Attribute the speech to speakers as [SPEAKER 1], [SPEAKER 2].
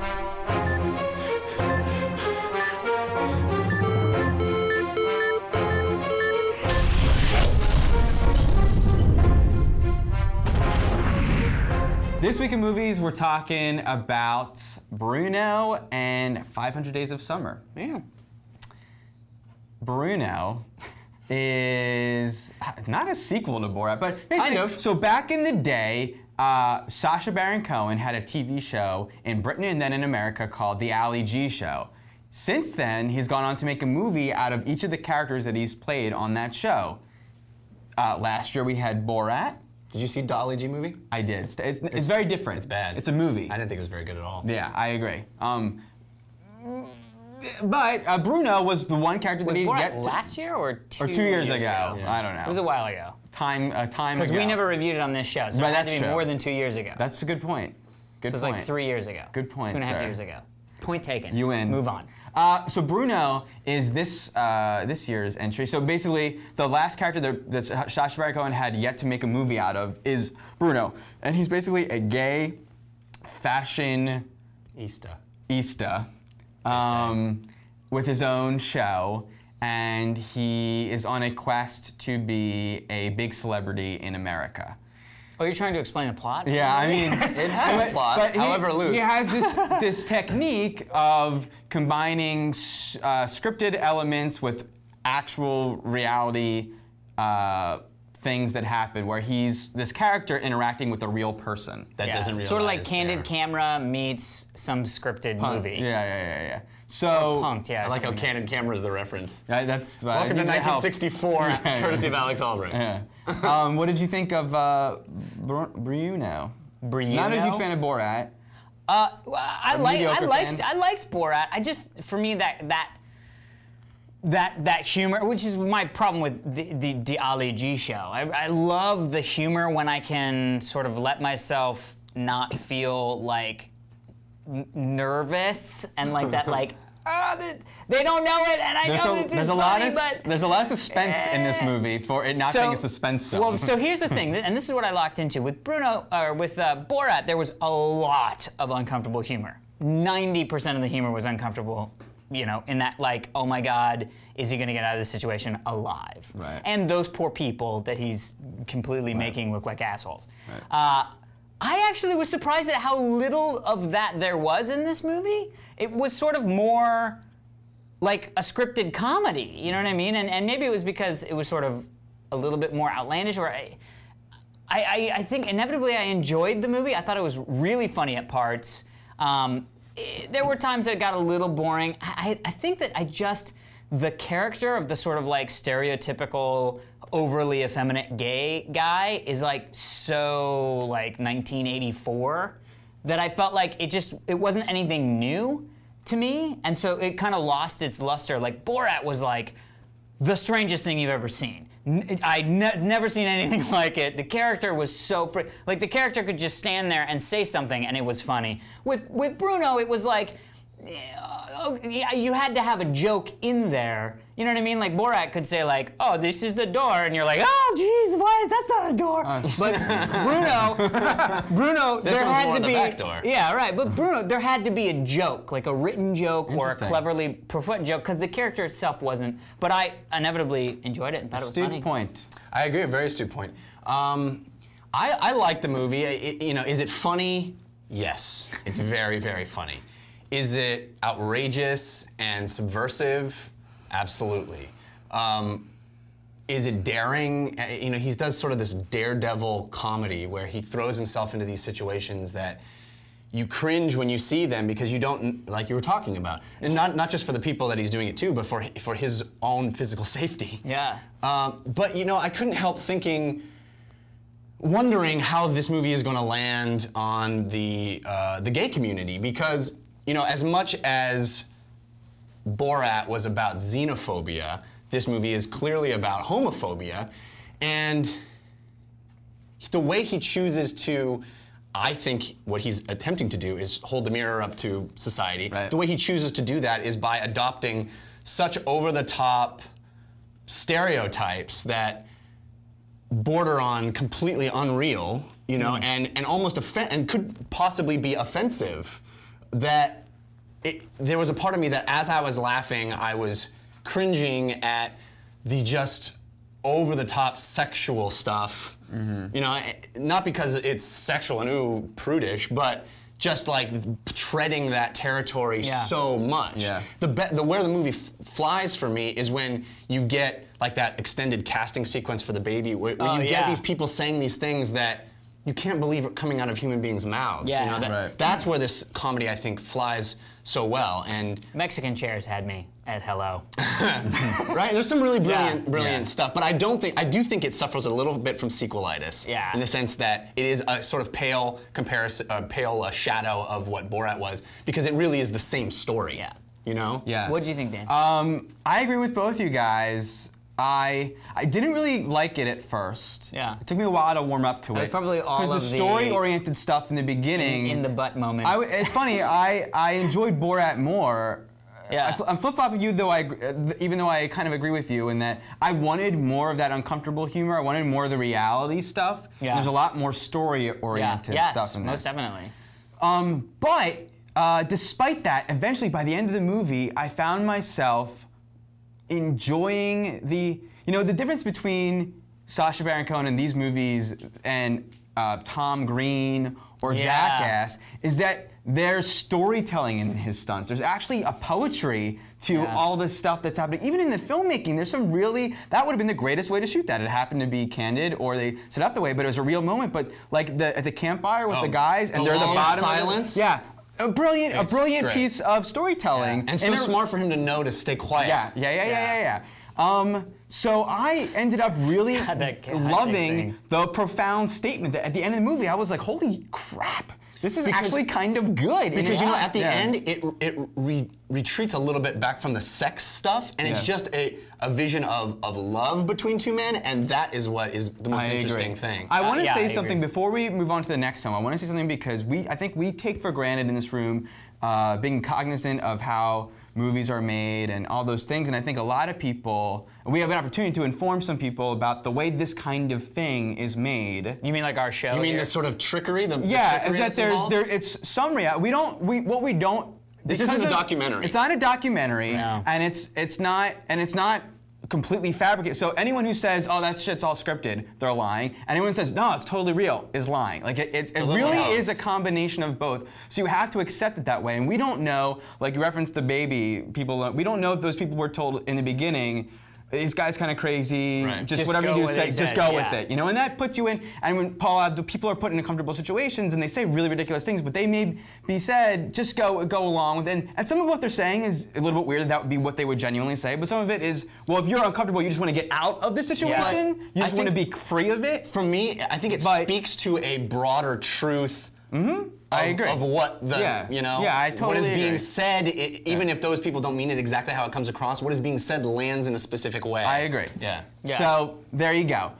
[SPEAKER 1] This week in movies, we're talking about Bruno and 500 Days of Summer.
[SPEAKER 2] Yeah.
[SPEAKER 1] Bruno is not a sequel to Borat, but
[SPEAKER 2] kind of.
[SPEAKER 1] So back in the day, Sacha Baron Cohen had a TV show in Britain and then in America called The Ali G Show. Since then, he's gone on to make a movie out of each of the characters that he's played on that show. Last year we had Borat.
[SPEAKER 3] Did you see Dolly G movie?
[SPEAKER 1] I did. It's very different.
[SPEAKER 3] It's bad.
[SPEAKER 1] It's a movie.
[SPEAKER 3] I didn't think it was very good at all.
[SPEAKER 1] Yeah, I agree. But Bruno was the one character that he
[SPEAKER 2] Borat last year or 2
[SPEAKER 1] years ago?
[SPEAKER 2] Yeah.
[SPEAKER 1] I don't know.
[SPEAKER 2] It was a while ago.
[SPEAKER 1] Time ago.
[SPEAKER 2] Because we never reviewed it on this show, so it had to be more than 2 years ago.
[SPEAKER 1] That's a good point.
[SPEAKER 2] So it's like 3 years ago.
[SPEAKER 1] Good point,
[SPEAKER 2] 2.5 years ago. Point taken.
[SPEAKER 1] You win.
[SPEAKER 2] Move on.
[SPEAKER 1] So Bruno is this year's entry. So basically, the last character that Sacha Baron Cohen had yet to make a movie out of is Bruno, and he's basically a gay fashionista with his own show, and he is on a quest to be a big celebrity in America.
[SPEAKER 2] Oh, you're trying to explain a plot?
[SPEAKER 1] Yeah, I mean,
[SPEAKER 3] it has a plot, however loose.
[SPEAKER 1] He has this technique of combining scripted elements with actual reality things that happen, where he's this character interacting with a real person.
[SPEAKER 3] That doesn't realize.
[SPEAKER 2] Sort of like Candid Camera meets some scripted movie.
[SPEAKER 1] Yeah. So
[SPEAKER 2] Punked, yeah.
[SPEAKER 3] I like how Candid Camera is the reference.
[SPEAKER 1] That's
[SPEAKER 3] Welcome to 1964, courtesy of Alex Albright.
[SPEAKER 1] Yeah. What did you think of Bruno? Not a huge fan of Borat.
[SPEAKER 2] I liked Borat. I just, for me, that humor, which is my problem with the Ali G show. I love the humor when I can sort of let myself not feel like nervous and like that, like, oh, they don't know it, and I know this is funny, but
[SPEAKER 1] there's a lot of suspense in this movie for it not being a suspense film.
[SPEAKER 2] Well, so here's the thing, and this is what I locked into with Bruno, or with Borat. There was a lot of uncomfortable humor. 90% of the humor was uncomfortable. You know, in that, like, oh my God, is he gonna get out of this situation alive?
[SPEAKER 1] Right.
[SPEAKER 2] And those poor people that he's completely making look like assholes. Right. I actually was surprised at how little of that there was in this movie. It was sort of more like a scripted comedy, you know what I mean? And maybe it was because it was sort of a little bit more outlandish, or I think inevitably I enjoyed the movie. I thought it was really funny at parts. There were times that it got a little boring. I think that the character of the sort of like stereotypical, overly effeminate gay guy is like so like 1984 that I felt like it wasn't anything new to me, and so it kind of lost its luster. Like Borat was like the strangest thing you've ever seen. I'd never seen anything like it. The character was so like the character could just stand there and say something and it was funny. With Bruno, it was like you had to have a joke in there. You know what I mean? Like Borat could say like, "Oh, this is the door," and you're like, "Oh, geez, why? That's not a door." But Bruno,
[SPEAKER 3] this
[SPEAKER 2] there
[SPEAKER 3] one's
[SPEAKER 2] had
[SPEAKER 3] more
[SPEAKER 2] to
[SPEAKER 3] the
[SPEAKER 2] be
[SPEAKER 3] back door.
[SPEAKER 2] Yeah, right. But Bruno, there had to be a joke, like a written joke or a cleverly put joke, because the character itself wasn't. But I inevitably enjoyed it and thought it was funny.
[SPEAKER 1] Astute point.
[SPEAKER 3] I agree. A very astute point. I like the movie. You know, is it funny? Yes, it's very, very funny. Is it outrageous and subversive? Absolutely. Is it daring? You know, he does sort of this daredevil comedy where he throws himself into these situations that you cringe when you see them because you don't, like you were talking about, and not just for the people that he's doing it to, but for his own physical safety.
[SPEAKER 2] Yeah.
[SPEAKER 3] But you know, I couldn't help wondering how this movie is going to land on the gay community, because you know, as much as Borat was about xenophobia, this movie is clearly about homophobia, and the way he chooses to, I think what he's attempting to do is hold the mirror up to society. Right. The way he chooses to do that is by adopting such over-the-top stereotypes that border on completely unreal, you know, and almost and could possibly be offensive that there was a part of me that as I was laughing, I was cringing at the just over-the-top sexual stuff. You know, not because it's sexual and ooh, prudish, but just like treading that territory so much.
[SPEAKER 1] Yeah.
[SPEAKER 3] Where the movie flies for me is when you get like that extended casting sequence for the baby, where you get these people saying these things that you can't believe are coming out of human beings' mouths. You know, that's where this comedy, I think, flies so well. And
[SPEAKER 2] Mexican chairs had me at hello.
[SPEAKER 3] right? There's some really brilliant stuff, but I do think it suffers a little bit from sequelitis. In the sense that it is a sort of pale comparison, pale shadow of what Borat was, because it really is the same story. You know?
[SPEAKER 2] What do you think, Dan?
[SPEAKER 1] I agree with both you guys. I didn't really like it at first. It took me a while to warm up to it.
[SPEAKER 2] It was probably all of
[SPEAKER 1] the story-oriented stuff in the beginning.
[SPEAKER 2] In the butt moments.
[SPEAKER 1] It's funny. I enjoyed Borat more. I'm flip-flopping you, even though I kind of agree with you in that I wanted more of that uncomfortable humor. I wanted more of the reality stuff. There's a lot more story-oriented stuff in this.
[SPEAKER 2] Most definitely.
[SPEAKER 1] But despite that, eventually by the end of the movie, I found myself enjoying the difference between Sacha Baron Cohen in these movies and Tom Green or Jackass is that there's storytelling in his stunts. There's actually a poetry to all this stuff that's happening. Even in the filmmaking, there's some really, that would have been the greatest way to shoot that. It happened to be candid, or they set up the way, but it was a real moment. But like at the campfire with the guys, and they're at the bottom.
[SPEAKER 3] Silence.
[SPEAKER 1] A brilliant piece of storytelling.
[SPEAKER 3] And so smart for him to know to stay quiet.
[SPEAKER 1] So I ended up really loving the profound statement that at the end of the movie, I was like, holy crap. This is actually kind of good.
[SPEAKER 3] Because at the end, it retreats a little bit back from the sex stuff, and it's just a vision of love between two men, and that is what is the most interesting thing.
[SPEAKER 1] I want to say something before we move on to the next film. I want to say something because I think we take for granted in this room being cognizant of how movies are made and all those things, and I think a lot of people, we have an opportunity to inform some people about the way this kind of thing is made.
[SPEAKER 2] You mean like our show?
[SPEAKER 3] You mean the sort of trickery? The
[SPEAKER 1] trickery
[SPEAKER 3] is
[SPEAKER 1] that it's some reality. What we don't.
[SPEAKER 3] This isn't a documentary.
[SPEAKER 1] It's not a documentary, and it's not completely fabricated. So anyone who says, "Oh, that shit's all scripted," they're lying. Anyone who says, "No, it's totally real," is lying. Like it really is a combination of both. So you have to accept it that way. And we don't know, like you referenced the baby people. We don't know if those people were told in the beginning, "This guy's kind of crazy. Just whatever you say, just go with it." You know, and that puts you in. And when the people are put in uncomfortable situations and they say really ridiculous things, but they may be said, just go along with it. And some of what they're saying is a little bit weird. That would be what they would genuinely say. But some of it is, well, if you're uncomfortable, you just want to get out of the situation. You just want to be free of it.
[SPEAKER 3] For me, I think it speaks to a broader truth.
[SPEAKER 1] I agree.
[SPEAKER 3] Of what the,
[SPEAKER 1] I totally
[SPEAKER 3] what is being
[SPEAKER 1] agree.
[SPEAKER 3] said, even if those people don't mean it exactly how it comes across, what is being said lands in a specific way.
[SPEAKER 1] I agree.
[SPEAKER 3] Yeah.
[SPEAKER 1] So there you go.